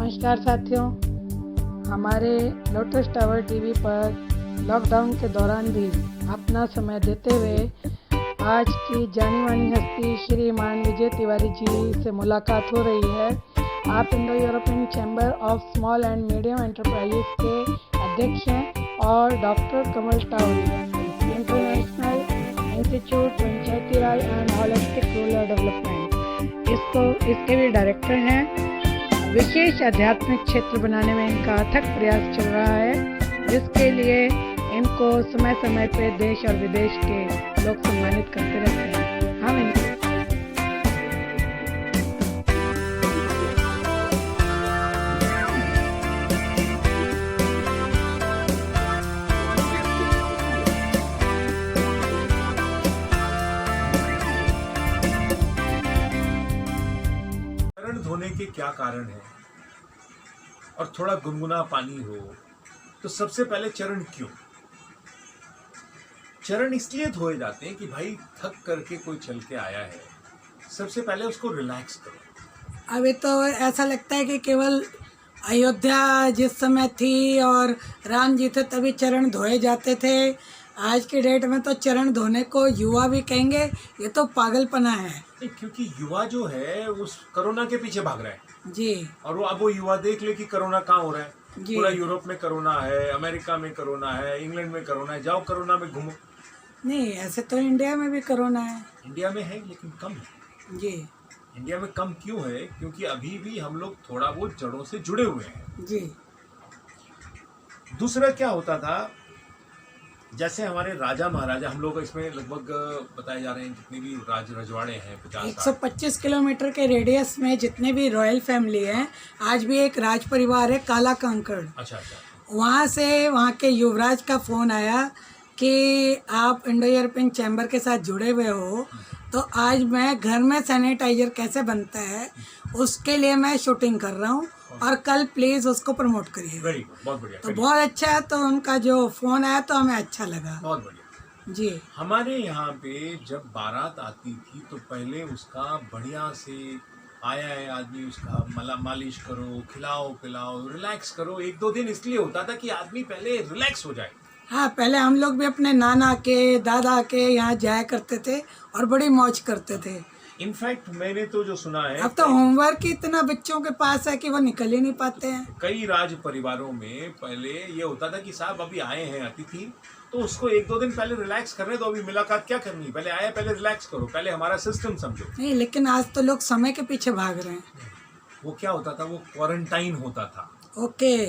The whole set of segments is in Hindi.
नमस्कार साथियों, हमारे लोटस टावर टीवी पर लॉकडाउन के दौरान भी अपना समय देते हुए आज की जानी मानी हस्ती श्रीमान विजय तिवारी जी से मुलाकात हो रही है। आप Indo European chamber of small and medium enterprises के अध्यक्ष हैं और doctor Kamal Tavaria international institute panchayati raj and holistic rural development इसके भी डायरेक्टर हैं। विशेष आध्यात्मिक क्षेत्र बनाने में इनका अथक प्रयास चल रहा है, जिसके लिए इनको समय समय पे देश और विदेश के लोग सम्मानित करते रहते हैं। हम इनको चरण धोने के क्या कारण है और थोड़ा गुनगुना पानी हो तो सबसे पहले चरण क्यों? चरण इसलिए धोए जाते हैं कि भाई थक करके कोई चल के आया है, सबसे पहले उसको रिलैक्स करो। अभी तो ऐसा लगता है कि केवल अयोध्या जिस समय थी और राम जी थे तभी चरण धोए जाते थे। आज के डेट में तो चरण धोने को युवा भी कहेंगे, ये तो पागलपना है। क्योंकि युवा जो है उस कोरोना के पीछे भाग रहा है जी। और वो युवा देख ले कि कोरोना कहाँ हो रहा है। जी। पूरा यूरोप में कोरोना है, अमेरिका में कोरोना है, इंग्लैंड में कोरोना है, जाओ कोरोना में घूमो। नहीं, ऐसे तो इंडिया में भी कोरोना है। इंडिया में है लेकिन कम है। जी। इंडिया में कम क्यों है? क्योंकि अभी भी हम लोग थोड़ा बहुत जड़ों से जुड़े हुए हैं। जी। दूसरा क्या होता था, जैसे हमारे राजा महाराजा, हम लोग इसमें लगभग बताए जा रहे हैं जितने भी रजवाड़े हैं 125 किलोमीटर के रेडियस में जितने भी रॉयल फैमिली हैं, आज भी एक राज परिवार है काला कंकड़। अच्छा। वहाँ से वहाँ के युवराज का फ़ोन आया कि आप इंडो यूरोपियन चैम्बर के साथ जुड़े हुए हो, तो आज मैं घर में सैनिटाइजर कैसे बनता है उसके लिए मैं शूटिंग कर रहा हूँ और कल प्लीज़ उसको प्रमोट करिए। वेरी गुड, बहुत बढ़िया। तो बहुत अच्छा है, तो उनका जो फ़ोन आया तो हमें अच्छा लगा। बहुत बढ़िया जी। हमारे यहाँ पे जब बारात आती थी तो पहले उसका बढ़िया से आया है आदमी, उसका मालिश करो, खिलाओ पिलाओ, रिलैक्स करो। 1-2 दिन इसलिए होता था कि आदमी पहले रिलैक्स हो जाए। हाँ, पहले हम लोग भी अपने नाना के दादा के यहाँ जाया करते थे और बड़ी मौज करते थे। इनफैक्ट मैंने तो जो सुना है, अब तो होमवर्क ही इतना बच्चों के पास है कि वो निकल ही नहीं पाते हैं। कई राज परिवारों में पहले ये होता था कि साहब अभी आए हैं अतिथि, तो उसको 1-2 दिन पहले रिलैक्स करने दो। अभी मुलाकात क्या करनी, पहले आया पहले रिलैक्स करो, पहले हमारा सिस्टम समझो। नहीं, लेकिन आज तो लोग समय के पीछे भाग रहे हैं। वो क्या होता था, वो क्वारंटाइन होता था। ओके।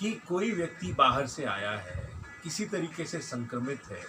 कि कोई व्यक्ति बाहर से आया है, किसी तरीके से संक्रमित है,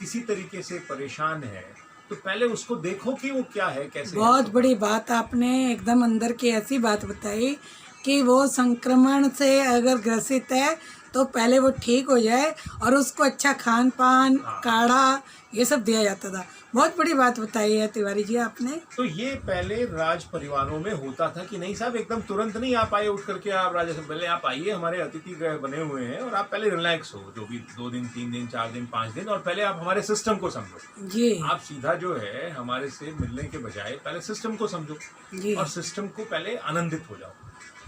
किसी तरीके से परेशान है, तो पहले उसको देखो कि वो क्या है, कैसे। बहुत बड़ी बात आपने एकदम अंदर की ऐसी बात बताई कि वो संक्रमण से अगर ग्रसित है तो पहले वो ठीक हो जाए और उसको अच्छा खान पान, काढ़ा, ये सब दिया जाता था। बहुत बड़ी बात बताई है तिवारी जी आपने। तो ये पहले राज परिवारों में होता था कि नहीं साहब एकदम तुरंत नहीं आप आए उठ करके आप राजा से, पहले आप आइए, हमारे अतिथि बने हुए हैं और आप पहले रिलैक्स हो, जो भी 2 दिन 3 दिन 4 दिन 5 दिन, और पहले आप हमारे सिस्टम को समझो। जी। आप सीधा जो है हमारे से मिलने के बजाय पहले सिस्टम को समझो जी। और सिस्टम को पहले आनंदित हो जाओ।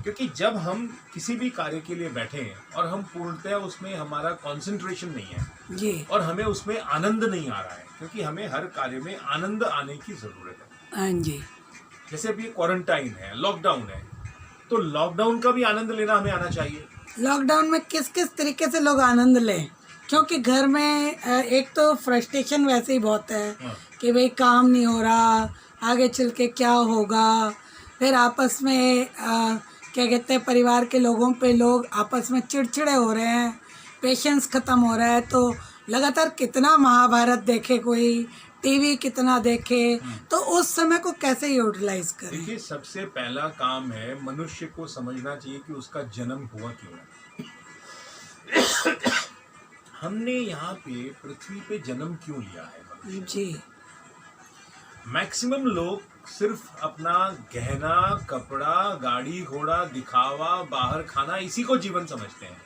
क्योंकि जब हम किसी भी कार्य के लिए बैठे हैं और हम पूर्णतः उसमें हमारा कंसंट्रेशन नहीं है जी, और हमें उसमें आनंद नहीं आ रहा है, क्योंकि हमें हर कार्य में आनंद आने की जरूरत है। हाँ जी। जैसे अभी क्वारंटाइन है, लॉकडाउन है, तो लॉकडाउन का भी आनंद लेना हमें आना चाहिए। लॉकडाउन में किस किस तरीके से लोग आनंद लें, क्योंकि घर में एक तो फ्रस्ट्रेशन वैसे ही बहुत है कि भाई काम नहीं हो रहा, आगे चल के क्या होगा। फिर आपस में क्या कहते हैं, परिवार के लोगों पे लोग आपस में चिड़चिड़े हो रहे हैं, पेशेंस ख़त्म हो रहा है। तो लगातार कितना महाभारत देखे कोई, टीवी कितना देखे, तो उस समय को कैसे यूटिलाइज करें? देखिए, सबसे पहला काम है मनुष्य को समझना चाहिए कि उसका जन्म हुआ क्यों है। हमने यहाँ पे पृथ्वी पे जन्म क्यों लिया है? जी। मैक्सिमम लोग सिर्फ अपना गहना, कपड़ा, गाड़ी घोड़ा, दिखावा, बाहर खाना, इसी को जीवन समझते हैं।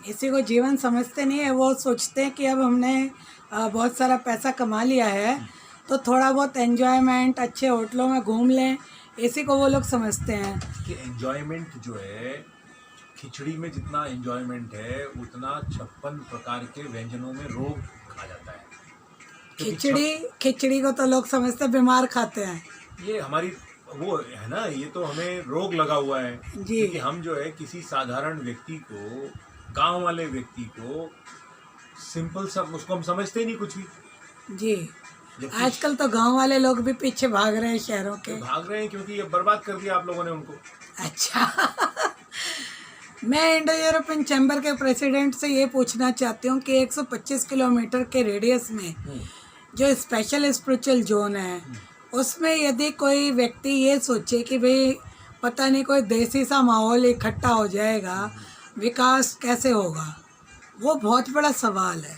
इसी को जीवन समझते नहीं है। वो सोचते हैं कि अब हमने बहुत सारा पैसा कमा लिया है तो थोड़ा बहुत एंजॉयमेंट, अच्छे होटलों में घूम लें, इसी को वो लोग समझते हैं। कि एंजॉयमेंट जो है, खिचड़ी में जितना एंजॉयमेंट है उतना 56 प्रकार के व्यंजनों में रोग खा जाता है। क्योंकि खिचड़ी को तो लोग समझते हैं बीमार खाते हैं। ये हमारी वो है ना, ये तो हमें रोग लगा हुआ है जी। क्योंकि हम जो है किसी साधारण व्यक्ति को, गांव वाले व्यक्ति को, सिंपल सब उसको हम समझते ही नहीं कुछ भी। जी, जबकि आजकल तो गांव वाले लोग भी पीछे भाग रहे हैं शहरों के। भाग रहे हैं क्योंकि ये बर्बाद कर दिया आप लोगों ने उनको। अच्छा मैं इंडो यूरोपियन चैम्बर के प्रेसिडेंट से ये पूछना चाहती हूँ कि 125 किलोमीटर के रेडियस में जो स्पेशल स्पिरिचुअल जोन है, उसमें यदि कोई व्यक्ति ये सोचे कि भाई पता नहीं कोई देसी सा माहौल इकट्ठा हो जाएगा, विकास कैसे होगा, वो बहुत बड़ा सवाल है।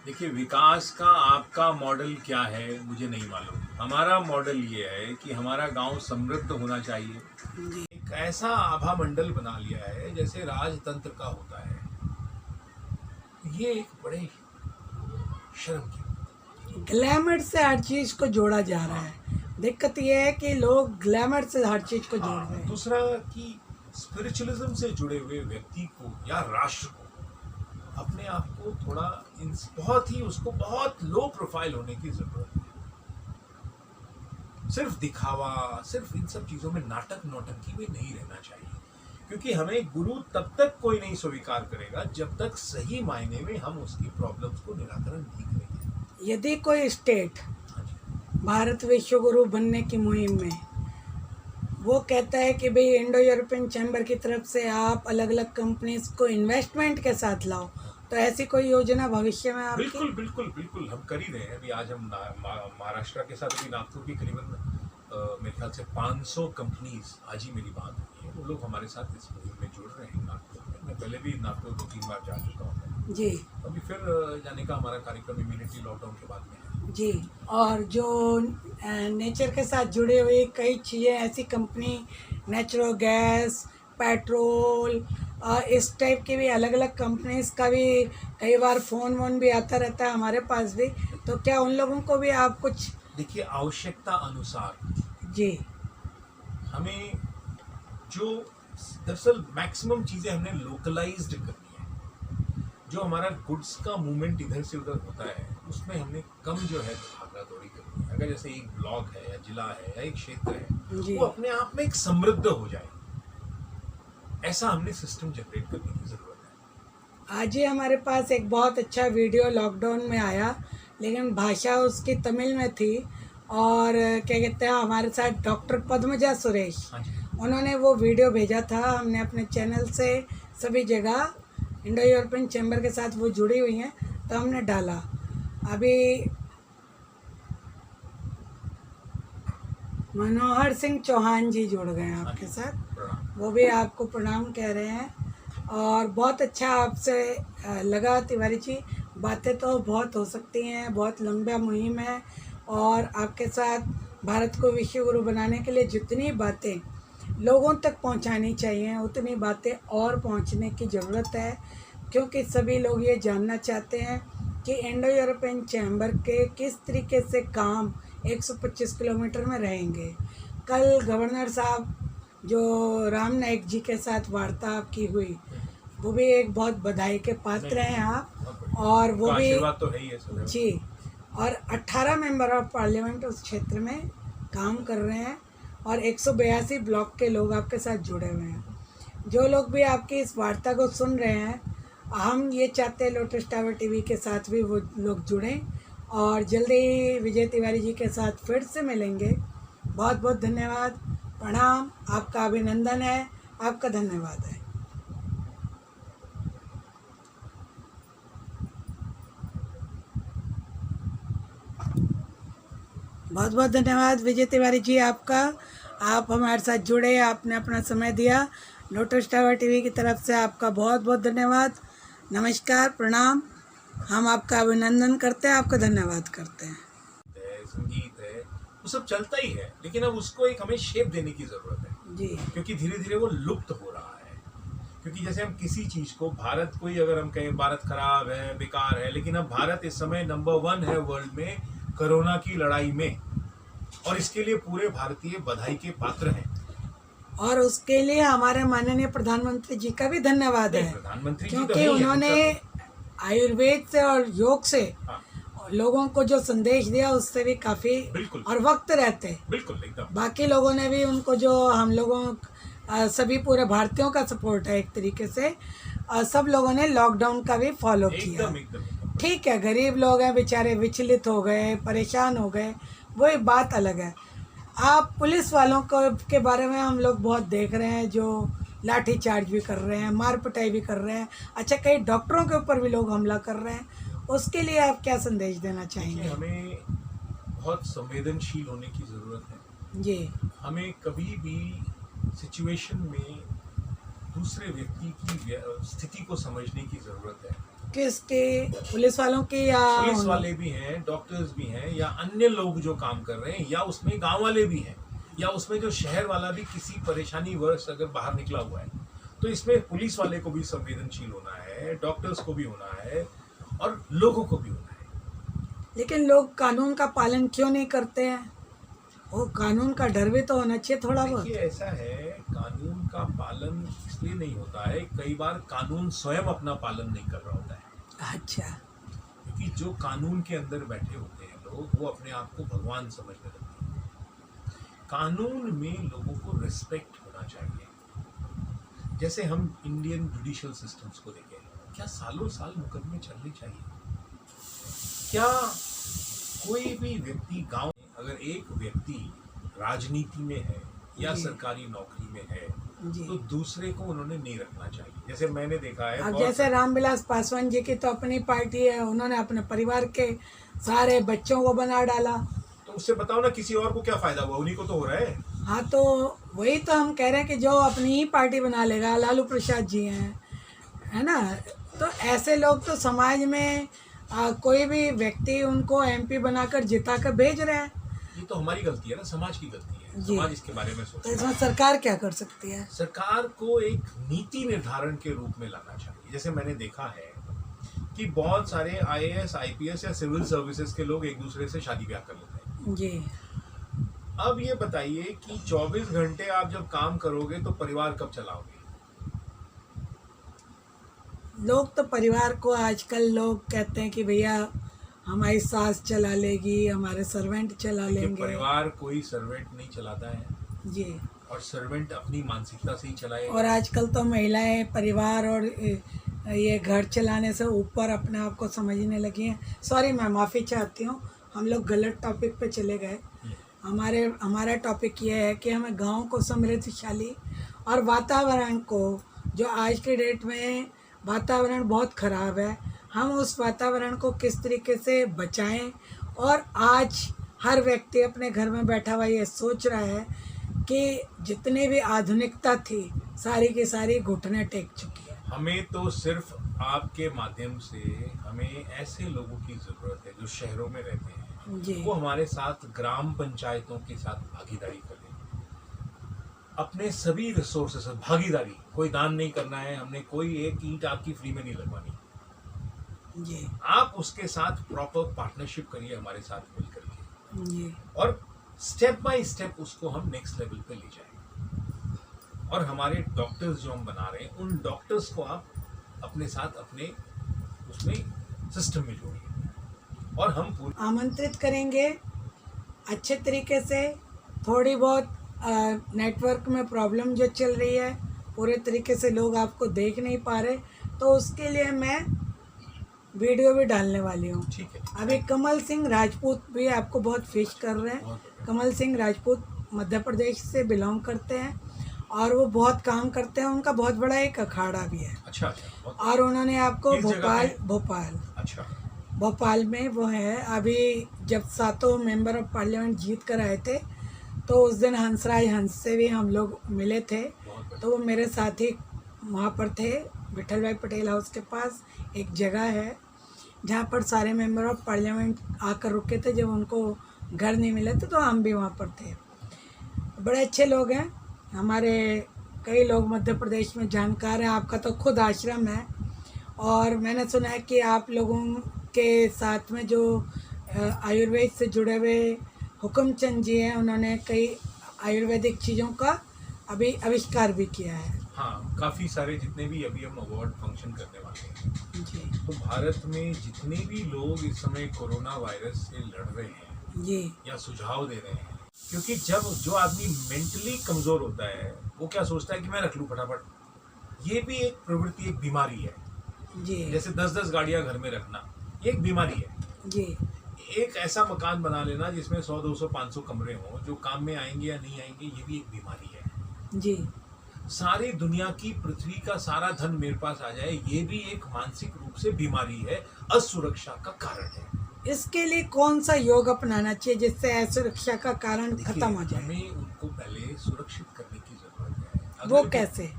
देखिए, विकास का आपका मॉडल क्या है मुझे नहीं मालूम। हमारा मॉडल ये है कि हमारा गांव समृद्ध होना चाहिए। एक ऐसा आभा मंडल बना लिया है जैसे राजतंत्र का होता है। ये एक बड़े शर्म की, ग्लैमर से हर चीज को जोड़ा जा रहा है। दिक्कत ये है कि लोग ग्लैमर से हर चीज को जोड़ रहे हैं। दूसरा कि स्पिरिचुअलिज्म से जुड़े हुए व्यक्ति को या राष्ट्र को अपने आप को थोड़ा बहुत ही उसको बहुत लो प्रोफाइल होने की जरूरत है। सिर्फ दिखावा, सिर्फ इन सब चीजों में नाटक नौटंकी में नहीं रहना चाहिए, क्योंकि हमें गुरु तब तक कोई नहीं स्वीकार करेगा जब तक सही मायने में हम उसकी प्रॉब्लम्स को निराकरण नहीं करेंगे। यदि कोई स्टेट भारत विश्व गुरु बनने की मुहिम में वो कहता है कि भाई इंडो यूरोपियन चैम्बर की तरफ से आप अलग अलग कंपनीज को इन्वेस्टमेंट के साथ लाओ, तो ऐसी कोई योजना भविष्य में आपकी? बिल्कुल बिल्कुल बिल्कुल हम कर ही रहे हैं। अभी आज हम महाराष्ट्र के साथ भी नागपुर की करीबन मेरे ख्याल से 500 कंपनीज, आज ही मेरी बात हुई है, वो लोग हमारे साथ इस मुहिम में जुड़ रहे हैं नागपुर में। मैं पहले भी नागपुर 2-3 बार जा चुका हूँ जी। अभी फिर जाने का हमारा कार्यक्रम इमीडिएटली लॉकडाउन के बाद में है जी। और जो नेचर के साथ जुड़े हुए कई चीज़ें, ऐसी कंपनी नेचुरल गैस, पेट्रोल, इस टाइप की भी अलग अलग कंपनीज का भी कई बार फ़ोन वोन भी आता रहता है हमारे पास भी, तो क्या उन लोगों को भी आप कुछ? देखिए, आवश्यकता अनुसार जी, हमें जो दरअसल मैक्सिमम चीज़ें हमने लोकलाइज्ड करनी है। जो हमारा गुड्स का मूवमेंट इधर से उधर होता है उसमें हमने कम जो है भागा दौड़ी करनी है। अगर जैसे एक ब्लॉक है या जिला है या एक क्षेत्र है, वो अपने आप में एक समृद्ध हो जाए, ऐसा हमने सिस्टम जनरेट करने की जरूरत है। आज ही हमारे पास एक बहुत अच्छा वीडियो लॉकडाउन में आया, लेकिन भाषा उसकी तमिल में थी, और क्या कहते हैं, हमारे साथ डॉक्टर पद्मजा सुरेश, उन्होंने वो वीडियो भेजा था। हमने अपने चैनल से सभी जगह इंडो यूरोपियन चैम्बर के साथ वो जुड़ी हुई हैं, तो हमने डाला। अभी मनोहर सिंह चौहान जी जुड़ गए हैं आपके साथ, वो भी आपको प्रणाम कह रहे हैं। और बहुत अच्छा आपसे लगा तिवारी जी, बातें तो बहुत हो सकती हैं, बहुत लंबा मुहिम है, और आपके साथ भारत को विश्व गुरु बनाने के लिए जितनी बातें लोगों तक पहुंचानी चाहिए उतनी बातें और पहुंचने की ज़रूरत है, क्योंकि सभी लोग ये जानना चाहते हैं कि इंडो यूरोपियन चैम्बर के किस तरीके से काम 125 किलोमीटर में रहेंगे। कल गवर्नर साहब जो राम नाईक जी के साथ वार्ता की हुई, वो भी एक बहुत बधाई के पात्र हैं आप, और वो भी तो है ही है जी। और 18 मेंबर ऑफ पार्लियामेंट उस क्षेत्र में काम कर रहे हैं, और 182 ब्लॉक के लोग आपके साथ जुड़े हुए हैं। जो लोग भी आपकी इस वार्ता को सुन रहे हैं, हम ये चाहते हैं लोटस टावर टीवी के साथ भी वो लोग जुड़ें, और जल्दी ही विजय तिवारी जी के साथ फिर से मिलेंगे। बहुत बहुत धन्यवाद, प्रणाम, आपका अभिनंदन है, आपका धन्यवाद है। बहुत बहुत धन्यवाद विजय तिवारी जी आपका, आप हमारे साथ जुड़े, आपने अपना समय दिया। लोटस टावर टीवी की तरफ से आपका बहुत बहुत धन्यवाद, नमस्कार, प्रणाम, हम आपका अभिनंदन करते हैं, आपका धन्यवाद करते हैं। संगीत है, वो सब चलता ही है, लेकिन अब उसको एक हमें शेप देने की जरूरत है जी, क्योंकि धीरे धीरे वो लुप्त हो रहा है। क्योंकि जैसे हम किसी चीज को, भारत को ही अगर हम कहें भारत खराब है, बेकार है, लेकिन अब भारत इस समय नंबर 1 है वर्ल्ड में कोरोना की लड़ाई में, और इसके लिए पूरे भारतीय बधाई के पात्र हैं। और उसके लिए हमारे माननीय प्रधानमंत्री जी का भी धन्यवाद है, प्रधानमंत्री जी तो क्योंकि है ही, उन्होंने आयुर्वेद से और योग से हाँ, लोगों को जो संदेश दिया उससे भी काफी बिल्कुल और वक्त रहते बिल्कुल एकदम बाकी लोगों ने भी उनको जो हम लोगों सभी पूरे भारतीयों का सपोर्ट है एक तरीके से, सब लोगों ने लॉकडाउन का भी फॉलो किया। एकदम एकदम एकदम। ठीक है, गरीब लोग हैं बेचारे, विचलित हो गए, परेशान हो गए, वो एक बात अलग है। आप पुलिस वालों को के बारे में हम लोग बहुत देख रहे हैं जो लाठी चार्ज भी कर रहे हैं, मार पिटाई भी कर रहे हैं, अच्छा कई डॉक्टरों के ऊपर भी लोग हमला कर रहे हैं, उसके लिए आप क्या संदेश देना चाहेंगे? हमें बहुत संवेदनशील होने की ज़रूरत है जी। हमें कभी भी सिचुएशन में दूसरे व्यक्ति की स्थिति को समझने की ज़रूरत है। किसके? पुलिस वालों की या पुलिस वाले भी हैं, डॉक्टर्स भी हैं, या अन्य लोग जो काम कर रहे हैं, या उसमें गांव वाले भी हैं, या उसमें जो शहर वाला भी किसी परेशानी वर्ष अगर बाहर निकला हुआ है, तो इसमें पुलिस वाले को भी संवेदनशील होना है, डॉक्टर्स को भी होना है और लोगों को भी होना है। लेकिन लोग कानून का पालन क्यों नहीं करते हैं? वो कानून का डर भी तो होना चाहिए थोड़ा बहुत। देखिए ऐसा है, कानून का पालन इसलिए नहीं होता है, कई बार कानून स्वयं अपना पालन नहीं कर रहा होता है। अच्छा। क्योंकि जो कानून के अंदर बैठे होते हैं लोग, वो अपने आप को भगवान समझने लगते हैं। कानून में लोगों को रिस्पेक्ट होना चाहिए। जैसे हम इंडियन जुडिशियल सिस्टम्स को देखें, क्या सालों साल मुकदमे चलने चाहिए? क्या कोई भी व्यक्ति गांव, अगर एक व्यक्ति राजनीति में है या जी। सरकारी नौकरी में है, जी। तो दूसरे को उन्होंने नहीं रखना चाहिए। जैसे मैंने देखा है, अब बहुत जैसे रामविलास पासवान जी की तो अपनी पार्टी है, उन्होंने अपने परिवार के सारे बच्चों को बना डाला। तो उससे बताओ ना, किसी और को क्या फायदा हुआ? उन्हीं को तो हो रहा है। हाँ, तो वही तो हम कह रहे हैं कि जो अपनी ही पार्टी बना लेगा, लालू प्रसाद जी हैं, है ना, तो ऐसे लोग तो समाज में कोई भी व्यक्ति उनको एमपी बनाकर जिता कर भेज रहे हैं। ये तो हमारी गलती है ना, समाज की गलती है। जी। समाज इसके बारे में तो सोचे। इसमें सरकार क्या कर सकती है? सरकार को एक नीति निर्धारण के रूप में लाना चाहिए। जैसे मैंने देखा है कि बहुत सारे आईएएस, आईपीएस या सिविल सर्विसेज के लोग एक दूसरे से शादी ब्याह कर लेते हैं। जी। अब ये बताइए कि 24 घंटे आप जब काम करोगे तो परिवार कब चलाओगे? लोग तो परिवार को आजकल लोग कहते हैं कि भैया हमारी सास चला लेगी, हमारे सर्वेंट चला देखिए, लेंगे। परिवार कोई सर्वेंट नहीं चलाता है, जी। और सर्वेंट अपनी मानसिकता से ही चलाएगा। और आजकल तो महिलाएं परिवार और ये घर चलाने से ऊपर अपने आप को समझने लगी हैं। सॉरी, मैं माफ़ी चाहती हूँ, हम लोग गलत टॉपिक पे चले गए। हमारा टॉपिक ये है कि हमें गाँव को समृद्धशाली और वातावरण को, जो आज के डेट में वातावरण बहुत ख़राब है, हम उस वातावरण को किस तरीके से बचाएं। और आज हर व्यक्ति अपने घर में बैठा हुआ ये सोच रहा है कि जितनी भी आधुनिकता थी सारी की सारी घुटने टेक चुकी है। हमें तो सिर्फ आपके माध्यम से हमें ऐसे लोगों की ज़रूरत है जो शहरों में रहते हैं, जी। वो हमारे साथ ग्राम पंचायतों के साथ भागीदारी करें। अपने सभी रिसोर्सेस भागीदारी, कोई दान नहीं करना है, हमने कोई एक ईंट आपकी फ्री में नहीं लगवानी। जी। आप उसके साथ प्रॉपर पार्टनरशिप करिए हमारे साथ मिलकर के, जी। और स्टेप बाय स्टेप उसको हम नेक्स्ट लेवल पे ले जाएं। और हमारे डॉक्टर्स जो हम बना रहे हैं, उन डॉक्टर्स को आप अपने साथ अपने उसमें सिस्टम में जोड़िए, और हम पूरी आमंत्रित करेंगे अच्छे तरीके से। थोड़ी बहुत नेटवर्क में प्रॉब्लम जो चल रही है, पूरे तरीके से लोग आपको देख नहीं पा रहे, तो उसके लिए मैं वीडियो भी डालने वाली हूँ। ठीक है। अभी कमल सिंह राजपूत भी आपको बहुत फिश कर रहे हैं। बहुत बढ़िया। कमल सिंह राजपूत मध्य प्रदेश से बिलोंग करते हैं और वो बहुत काम करते हैं, उनका बहुत बड़ा एक अखाड़ा भी है। अच्छा अच्छा, बहुत और उन्होंने आपको किस जगह पे? भोपाल अच्छा। भोपाल में वो है। अभी जब 7 मेंबर ऑफ पार्लियामेंट जीत कर आए थे, तो उस दिन हंसराज हंस से भी हम लोग मिले थे, बहुत बढ़िया। तो वो मेरे साथ ही वहाँ पर थे। विठल भाई पटेल हाउस के पास एक जगह है जहाँ पर सारे मेंबर ऑफ पार्लियामेंट आकर रुके थे, जब उनको घर नहीं मिले थे, तो हम भी वहाँ पर थे। बड़े अच्छे लोग हैं हमारे, कई लोग मध्य प्रदेश में जानकार हैं। आपका तो खुद आश्रम है, और मैंने सुना है कि आप लोगों के साथ में जो आयुर्वेद से जुड़े हुए हुकुमचंद जी हैं, उन्होंने कई आयुर्वेदिक चीज़ों का अभी आविष्कार भी किया है। हाँ, काफ़ी सारे जितने भी अभी हम अवार्ड फंक्शन करने वाले हैं, जी तो भारत में जितने भी लोग इस समय कोरोना वायरस से लड़ रहे हैं जी या सुझाव दे रहे हैं, क्योंकि जब जो आदमी मेंटली कमज़ोर होता है वो क्या सोचता है कि मैं रख लूँ फटाफट। ये भी एक प्रवृत्ति, एक बीमारी है। जी जैसे 10-10 गाड़ियां घर में रखना, ये एक बीमारी है। जी एक ऐसा मकान बना लेना जिसमें 100, 200, 500 कमरे हों जो काम में आएंगे या नहीं आएंगे, ये भी एक बीमारी है। जी सारी दुनिया की पृथ्वी का सारा धन मेरे पास आ जाए, ये भी एक मानसिक रूप से बीमारी है, असुरक्षा का कारण है। इसके लिए कौन सा योग अपनाना चाहिए जिससे असुरक्षा का कारण देखिए, खत्म हो जाए? हमें उनको पहले सुरक्षित करने की जरूरत है। वो कैसे?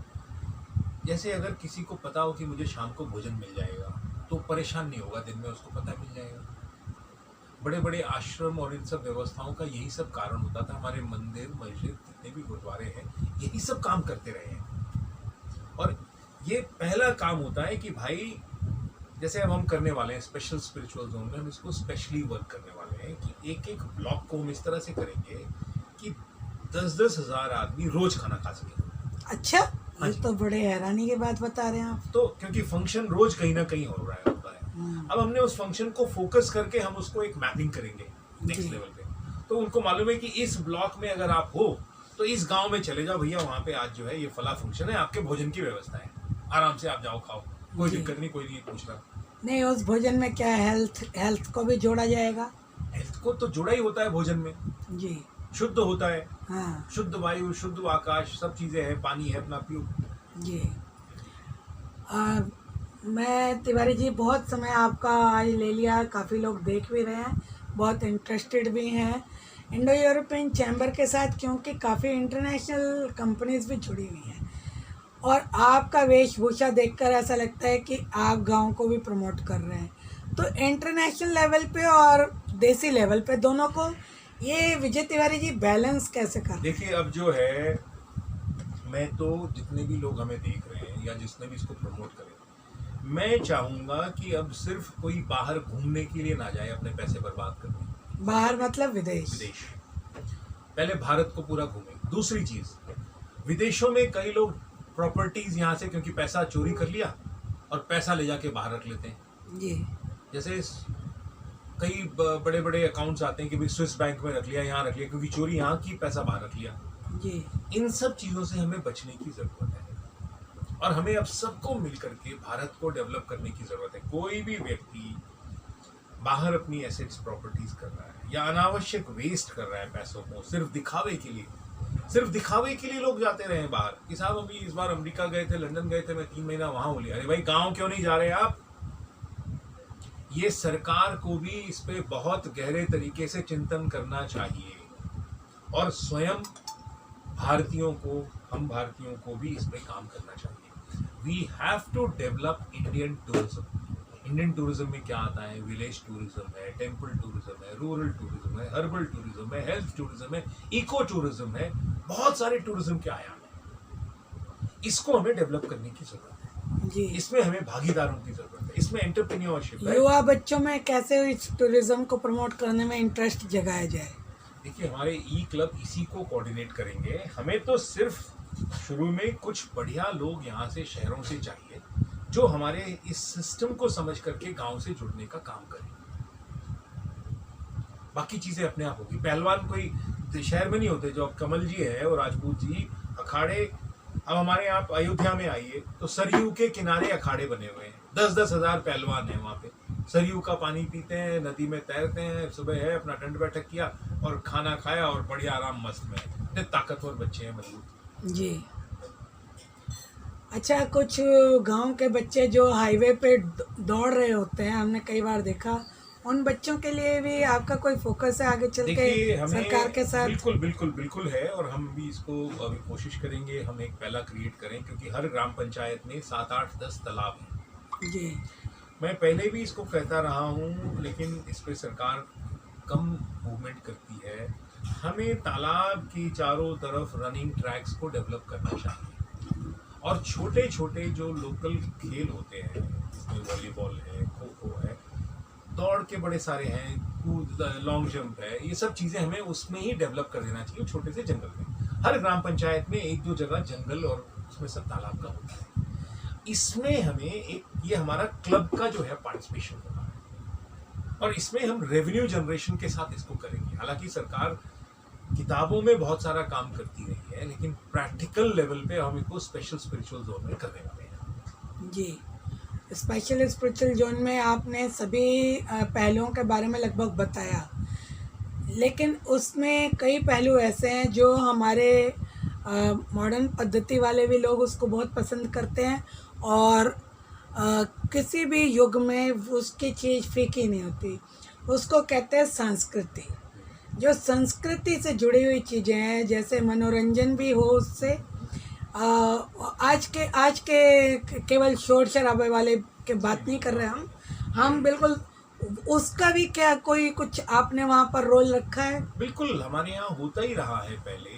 जैसे अगर किसी को पता हो कि मुझे शाम को भोजन मिल जाएगा तो परेशान नहीं होगा, दिन में उसको पता मिल जाएगा। बड़े बड़े आश्रम और इन सब व्यवस्थाओं का यही सब कारण होता था। हमारे मंदिर, मस्जिद, जितने भी गुरुद्वारे हैं, यही सब काम करते रहे हैं। और ये पहला काम होता है कि भाई, जैसे अब हम करने वाले हैं स्पेशल स्पिरिचुअल जोन में, हम इसको स्पेशली वर्क करने वाले हैं कि एक एक ब्लॉक को हम इस तरह से करेंगे कि 10-10 हज़ार आदमी रोज खाना खा सके। अच्छा, हाँ ये जी। तो बड़े हैरानी की बात बता रहे हैं आप। तो क्योंकि फंक्शन रोज कहीं ना कहीं हो रहा है, होता है। अब हमने उस फंक्शन को फोकस करके हम उसको एक मैपिंग करेंगे नेक्स्ट जी। लेवल पे। तो उनको मालूम है कि इस ब्लॉक में अगर आप हो तो इस गांव में चले जाओ भैया, वहां पे आज जो है ये फला फंक्शन है, आपके भोजन की व्यवस्था है, आराम से आप जाओ, खाओ, कोई जी। दिक्कत नहीं, कोई नहीं पूछ रहा। नहीं, उस भोजन में क्या हेल्थ को भी जोड़ा जाएगा? हेल्थ को तो जुड़ा ही होता है भोजन में, जी शुद्ध होता है, हाँ शुद्ध वायु, शुद्ध आकाश, सब चीजें हैं, पानी है, अपना पियो। जी। मैं तिवारी जी, बहुत समय आपका आज ले लिया, काफ़ी लोग देख भी रहे हैं, बहुत इंटरेस्टेड भी हैं इंडो यूरोपियन चैम्बर के साथ, क्योंकि काफ़ी इंटरनेशनल कंपनीज भी जुड़ी हुई हैं। और आपका वेशभूषा देखकर ऐसा लगता है कि आप गांव को भी प्रमोट कर रहे हैं। तो इंटरनेशनल लेवल पे और देसी लेवल पे दोनों को ये विजय तिवारी जी बैलेंस कैसे कर? देखिए, अब जो है, मैं तो जितने भी लोग हमें देख रहे हैं या जिसने भी इसको प्रमोट करें, मैं चाहूंगा कि अब सिर्फ कोई बाहर घूमने के लिए ना जाए अपने पैसे बर्बाद करने। बाहर मतलब विदेश? विदेश, पहले भारत को पूरा घूमे। दूसरी चीज, विदेशों में कई लोग प्रॉपर्टीज यहाँ से, क्योंकि पैसा चोरी कर लिया और पैसा ले जाके बाहर रख लेते हैं। जी जैसे कई बड़े बड़े अकाउंट्स आते हैं कि भाई स्विस बैंक में रख लिया, यहाँ रख लिया, क्योंकि चोरी यहाँ की, पैसा बाहर रख लिया। जी इन सब चीजों से हमें बचने की जरूरत है और हमें अब सबको मिलकर के भारत को डेवलप करने की जरूरत है। कोई भी व्यक्ति बाहर अपनी एसेट्स, प्रॉपर्टीज कर रहा है या अनावश्यक वेस्ट कर रहा है पैसों को सिर्फ दिखावे के लिए, सिर्फ दिखावे के लिए लोग जाते रहे बाहर कि साहब अभी इस बार अमेरिका गए थे, लंदन गए थे, मैं 3 महीना वहां हो लिया। अरे भाई, गांव क्यों नहीं जा रहे आप? ये सरकार को भी इस पे बहुत गहरे तरीके से चिंतन करना चाहिए और स्वयं भारतीयों को, हम भारतीयों को भी इस पे काम करना चाहिए। We have to develop Indian tourism. Indian tourism में क्या आता है? विलेज टूरिज्म है, टेम्पल टूरिज्म है, रूरल टूरिज्म है, हर्बल टूरिज्म है, हेल्थ टूरिज्म है, इको टूरिज्म है, बहुत सारे टूरिज्म के आयाम है। इसको हमें डेवलप करने की जरूरत है। जी। इसमें हमें भागीदारों की जरूरत है, इसमें एंटरप्रेन्योरशिप है। युवा बच्चों में कैसे इस टूरिज्म को प्रमोट करने में इंटरेस्ट जगाया जाए? देखिए, हमारे ई क्लब इसी को कोऑर्डिनेट करेंगे। हमें तो सिर्फ शुरू में कुछ बढ़िया लोग यहाँ से, शहरों से चाहिए जो हमारे इस सिस्टम को समझ करके गांव से जुड़ने का काम करें। बाकी चीजें अपने आप होगी। पहलवान कोई शहर में नहीं होते, जो अब कमल जी है और राजपूत जी, अखाड़े। अब हमारे यहाँ अयोध्या में आइए तो सरयू के किनारे अखाड़े बने हुए हैं, 10-10 हज़ार पहलवान हैं वहाँ पे। सरयू का पानी पीते हैं, नदी में तैरते हैं, सुबह है अपना दंड बैठक किया और खाना खाया और बढ़िया आराम मस्त में। इतने ताकतवर बच्चे हैं, मजबूत। जी। अच्छा, कुछ गांव के बच्चे जो हाईवे पे दौड़ रहे होते हैं, हमने कई बार देखा, उन बच्चों के लिए भी आपका कोई फोकस है आगे चल देखिए, के हमें सरकार के साथ? बिल्कुल बिल्कुल बिल्कुल है और हम भी इसको अभी कोशिश करेंगे हम एक पहला क्रिएट करें, क्योंकि हर ग्राम पंचायत में 7, 8, 10 तालाब हैं। जी। मैं पहले भी इसको कहता रहा हूँ, लेकिन इस पे सरकार कम मूवमेंट करती है। हमें तालाब की चारों तरफ रनिंग ट्रैक्स को डेवलप करना चाहिए और छोटे छोटे जो लोकल खेल होते हैं, जिसमें वॉलीबॉल है, खो खो है, दौड़ के बड़े सारे हैं, कूद, लॉन्ग जंप है, ये सब चीज़ें हमें उसमें ही डेवलप कर देना चाहिए, छोटे से जंगल में। हर ग्राम पंचायत में एक दो जगह जंगल और उसमें सब तालाब का होता है। इसमें हमें एक, ये हमारा क्लब का जो है पार्टिसिपेशन होगा, और इसमें हम रेवेन्यू जनरेशन के साथ इसको करेंगे। हालांकि सरकार किताबों में बहुत सारा काम करती रही है, लेकिन प्रैक्टिकल लेवल पे हम इसको स्पेशल स्पिरिचुअल जोन में करने वाले हैं। जी, स्पेशल स्पिरिचुअल जोन में आपने सभी पहलुओं के बारे में लगभग बताया, लेकिन उसमें कई पहलू ऐसे हैं जो हमारे मॉडर्न पद्धति वाले भी लोग उसको बहुत पसंद करते हैं, और किसी भी युग में उसकी चीज़ फीकी नहीं होती। उसको कहते हैं संस्कृति। जो संस्कृति से जुड़ी हुई चीज़ें हैं, जैसे मनोरंजन भी हो उससे, आज के केवल शोर शराबे वाले के बात नहीं कर रहे हम बिल्कुल उसका भी क्या कोई कुछ आपने वहाँ पर रोल रखा है? बिल्कुल, हमारे यहाँ होता ही रहा है पहले।